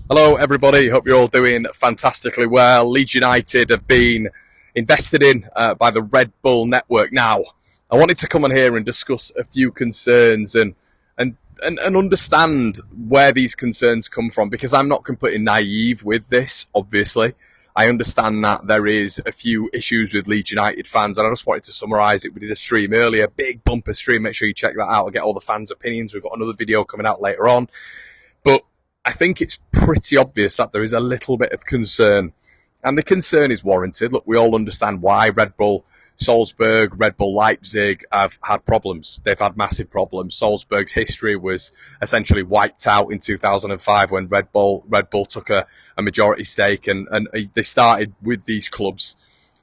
Hello, everybody. Hope you're all doing fantastically well. Leeds United have been invested in by the Red Bull network. Now, I wanted to come on here and discuss a few concerns and understand where these concerns come from, because I'm not completely naive with this, obviously. I understand that there is a few issues with Leeds United fans, and I just wanted to summarise it. We did a stream earlier, big bumper stream. Make sure you check that out. I'll get all the fans' opinions. We've got another video coming out later on. But I think it's pretty obvious that there is a little bit of concern, and the concern is warranted. Look, we all understand why Red Bull Salzburg, Red Bull Leipzig have had problems. They've had massive problems. Salzburg's history was essentially wiped out in 2005 when Red Bull took a majority stake, and they started with these clubs,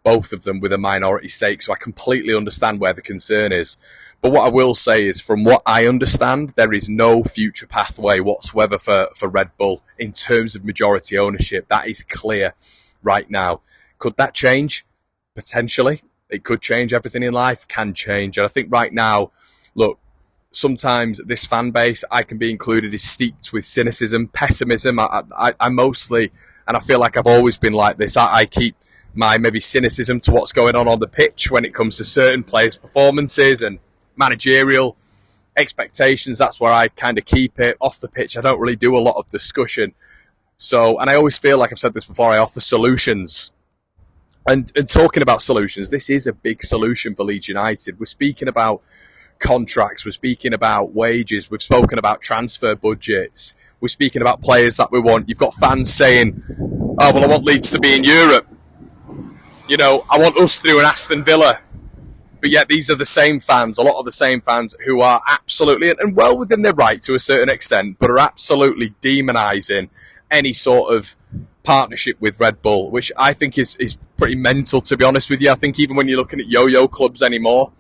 both of them with a minority stake. So I completely understand where the concern is. But what I will say is, from what I understand, there is no future pathway whatsoever for Red Bull in terms of majority ownership. That is clear right now. Could that change? Potentially. It could change. Everything in life can change. And I think right now, look, sometimes this fan base, I can be included, is steeped with cynicism, pessimism. I mostly, and I feel like I've always been like this, I keep my maybe cynicism to what's going on the pitch when it comes to certain players' performances and managerial expectations. That's where I kind of keep it. Off the pitch, I don't really do a lot of discussion. So, and I always feel like I've said this before, I offer solutions. And talking about solutions, this is a big solution for Leeds United. We're speaking about contracts, we're speaking about wages, we've spoken about transfer budgets, we're speaking about players that we want. You've got fans saying, oh, well, I want Leeds to be in Europe. You know, I want us to do an Aston Villa. But yet these are the same fans, a lot of the same fans, who are absolutely, and well within their right to a certain extent, but are absolutely demonising any sort of partnership with Red Bull, which I think is pretty mental, to be honest with you. I think even when you're looking at yo-yo clubs anymore,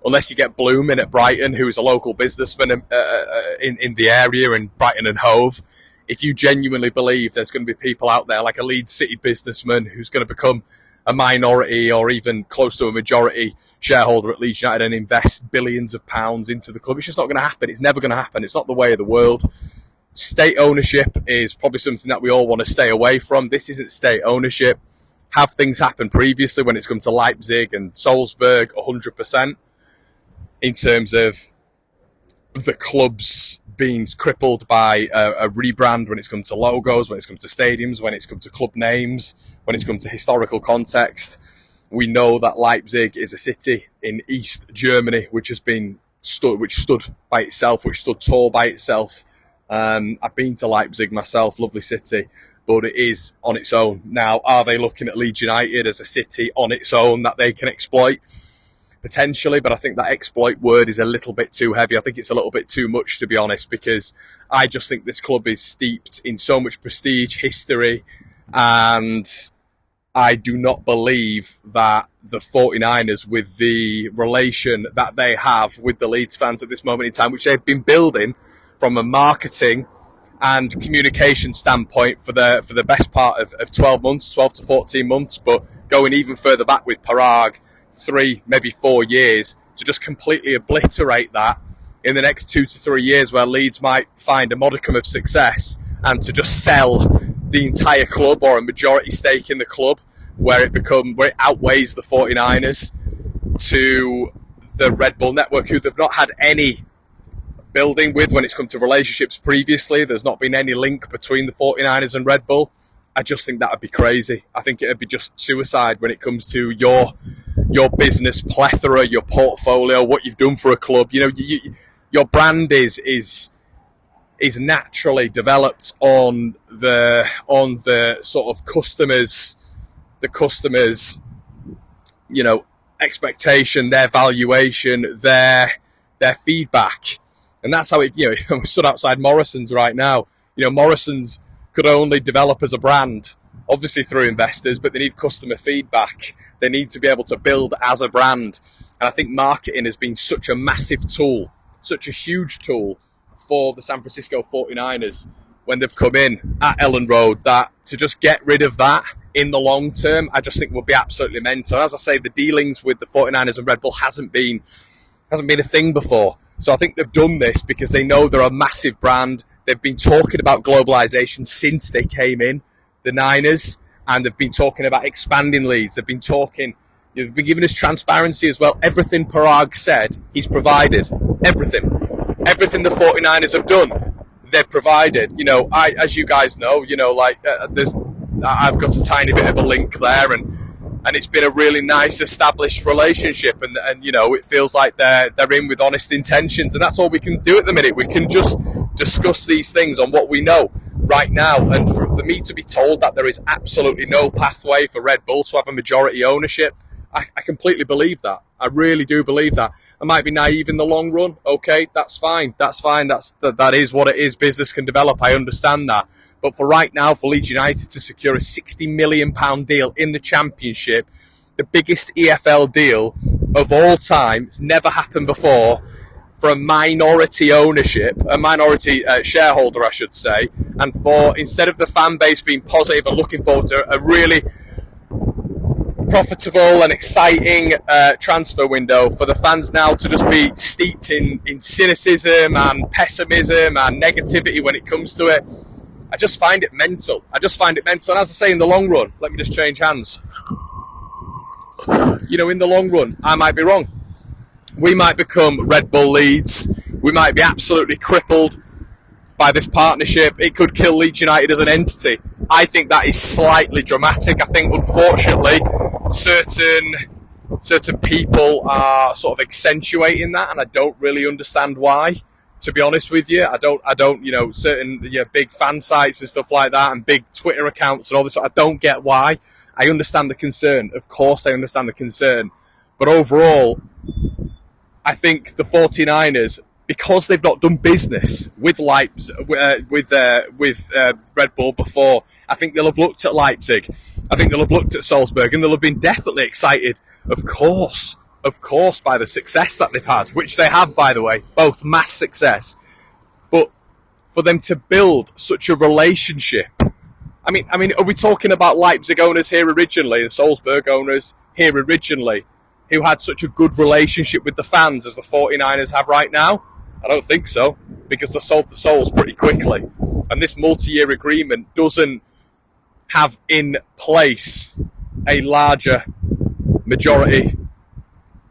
unless you get Bloom in at Brighton, who is a local businessman in the area, in Brighton and Hove, if you genuinely believe there's going to be people out there like a Leeds City businessman who's going to become a minority or even close to a majority shareholder at Leeds United and invest billions of pounds into the club, it's just not going to happen. It's never going to happen. It's not the way of the world. State ownership is probably something that we all want to stay away from. This isn't state ownership. Have things happened previously when it's come to Leipzig and Salzburg, 100%, in terms of the clubs being crippled by a rebrand when it's come to logos, when it's come to stadiums, when it's come to club names, when it's come to historical context. We know that Leipzig is a city in East Germany which stood by itself, which stood tall by itself. I've been to Leipzig myself, lovely city, but it is on its own. Now, are they looking at Leeds United as a city on its own that they can exploit? Potentially, but I think that exploit word is a little bit too heavy. I think it's a little bit too much, to be honest, because I just think this club is steeped in so much prestige, history, and I do not believe that the 49ers, with the relation that they have with the Leeds fans at this moment in time, which they've been building from a marketing and communication standpoint for the best part of 12 to 14 months, but going even further back with Parag, 3, maybe 4 years, to just completely obliterate that in the next 2 to 3 years, where Leeds might find a modicum of success, and to just sell the entire club or a majority stake in the club where it outweighs the 49ers to the Red Bull network, who they've not had any building with when it's come to relationships previously. There's not been any link between the 49ers and Red Bull. I just think that would be crazy. I think it would be just suicide when it comes to your business plethora, your portfolio, what you've done for a club. You know, your brand is naturally developed on the sort of customers, you know, expectation, their valuation, their feedback. And that's how it, you know, I'm stood outside Morrison's right now. You know, Morrison's could only develop as a brand, obviously through investors, but they need customer feedback. They need to be able to build as a brand. And I think marketing has been such a massive tool, such a huge tool for the San Francisco 49ers when they've come in at Ellen Road, that to just get rid of that in the long term, I just think would be absolutely mental. As I say, the dealings with the 49ers and Red Bull hasn't been a thing before. So I think they've done this because they know they're a massive brand. They've been talking about globalisation since they came in, the Niners, and they've been talking about expanding Leeds. They've been giving us transparency as well. Everything Parag said, he's provided. Everything the 49ers have done, they've provided. As you guys know, I've got a tiny bit of a link there, and it's been a really nice established relationship, and it feels like they're in with honest intentions, and that's all we can do at the minute. We can just discuss these things on what we know right now, and for me to be told that there is absolutely no pathway for Red Bull to have a majority ownership, I completely believe that. I really do believe that. I might be naive in the long run. Okay, that's fine. That is what it is. Business can develop. I understand that. But for right now, for Leeds United to secure a £60 million deal in the Championship, the biggest EFL deal of all time, it's never happened before, for a minority ownership, a minority shareholder, I should say, and for, instead of the fan base being positive and looking forward to a really profitable and exciting transfer window, for the fans now to just be steeped in cynicism and pessimism and negativity when it comes to it, I just find it mental. And as I say, in the long run, let me just change hands. In the long run, I might be wrong. We might become Red Bull Leeds. We might be absolutely crippled by this partnership. It could kill Leeds United as an entity. I think that is slightly dramatic. I think, unfortunately, certain people are sort of accentuating that, and I don't really understand why. To be honest with you, I don't, certain big fan sites and stuff like that, and big Twitter accounts and all this. I don't get why. I understand the concern. Of course, I understand the concern. But overall, I think the 49ers, because they've not done business with Leipzig, with Red Bull before, I think they'll have looked at Leipzig. I think they'll have looked at Salzburg, and they'll have been definitely excited, of course, by the success that they've had, which they have, by the way, both mass success. But for them to build such a relationship, I mean, are we talking about Leipzig owners here originally and Salzburg owners here originally who had such a good relationship with the fans as the 49ers have right now? I don't think so, because they sold the souls pretty quickly. And this multi-year agreement doesn't have in place a larger majority,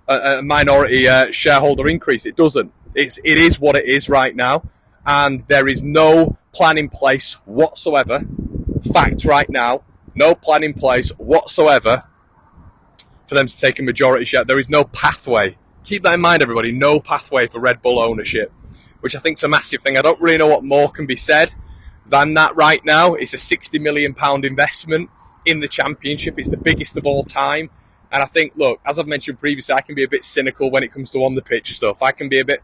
a minority shareholder increase. It doesn't. It is what it is right now. And there is no plan in place whatsoever. Fact right now, no plan in place whatsoever for them to take a majority share. There is no pathway. Keep that in mind, everybody. No pathway for Red Bull ownership, which I think is a massive thing. I don't really know what more can be said than that right now. It's a £60 million investment in the Championship. It's the biggest of all time. And I think, look, as I've mentioned previously, I can be a bit cynical when it comes to on-the-pitch stuff. I can be a bit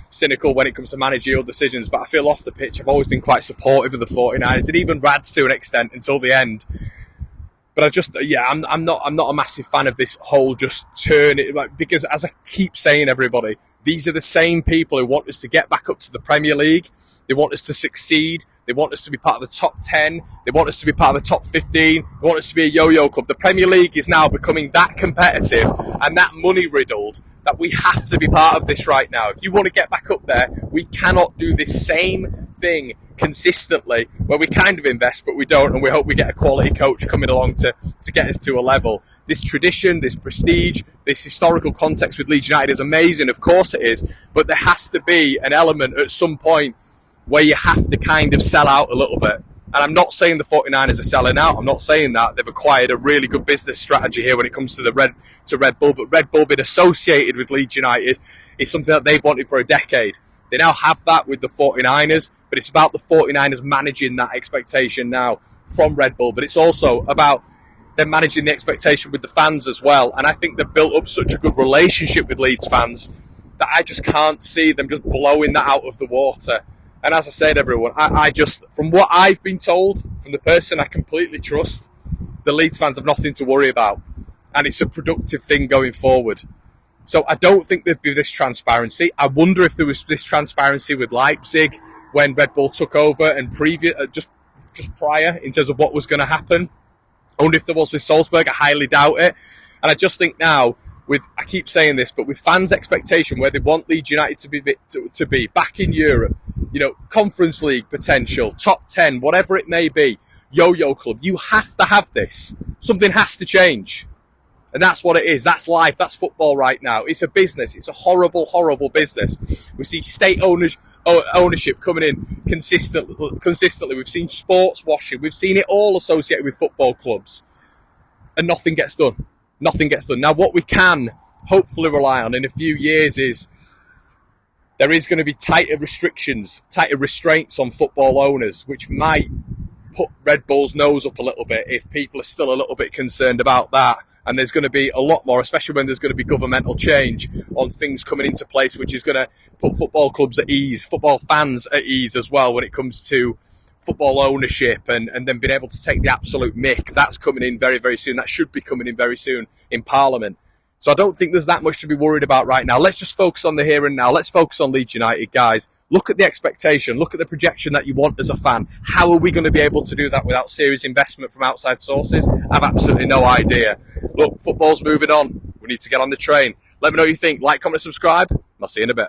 cynical when it comes to managerial decisions, but I feel off the pitch, I've always been quite supportive of the 49ers, and even Rads to an extent until the end. But I'm not a massive fan of this whole just turn it, because as I keep saying, everybody, these are the same people who want us to get back up to the Premier League. They want us to succeed. They want us to be part of the top 10. They want us to be part of the top 15. They want us to be a yo-yo club. The Premier League is now becoming that competitive and that money-riddled that we have to be part of this right now. If you want to get back up there, we cannot do this same thing consistently where we kind of invest but we don't, and we hope we get a quality coach coming along to get us to a level. This tradition, this prestige, this historical context with Leeds United is amazing, of course it is, but there has to be an element at some point where you have to kind of sell out a little bit. And I'm not saying the 49ers are selling out. I'm not saying that. They've acquired a really good business strategy here when it comes to Red Bull. But Red Bull being associated with Leeds United is something that they've wanted for a decade. They now have that with the 49ers, but it's about the 49ers managing that expectation now from Red Bull. But it's also about them managing the expectation with the fans as well. And I think they've built up such a good relationship with Leeds fans that I just can't see them just blowing that out of the water. And as I said, everyone, I just, from what I've been told, from the person I completely trust, the Leeds fans have nothing to worry about. And it's a productive thing going forward. So I don't think there'd be this transparency. I wonder if there was this transparency with Leipzig when Red Bull took over and just prior in terms of what was going to happen. I wonder if there was with Salzburg. I highly doubt it. And I just think now, I keep saying this, but with fans' expectation where they want Leeds United to be back in Europe, Conference League potential, top 10, whatever it may be, yo-yo club. You have to have this. Something has to change. And that's what it is. That's life. That's football right now. It's a business. It's a horrible, horrible business. We see state ownership coming in consistently. We've seen sports washing. We've seen it all associated with football clubs. And nothing gets done. Nothing gets done. Now, what we can hopefully rely on in a few years is there is going to be tighter restrictions, tighter restraints on football owners, which might put Red Bull's nose up a little bit if people are still a little bit concerned about that. And there's going to be a lot more, especially when there's going to be governmental change on things coming into place, which is going to put football clubs at ease, football fans at ease as well when it comes to football ownership and then being able to take the absolute mick. That's coming in very, very soon. That should be coming in very soon in Parliament. So I don't think there's that much to be worried about right now. Let's just focus on the here and now. Let's focus on Leeds United, guys. Look at the expectation. Look at the projection that you want as a fan. How are we going to be able to do that without serious investment from outside sources? I've absolutely no idea. Look, football's moving on. We need to get on the train. Let me know what you think. Like, comment, subscribe. And I'll see you in a bit.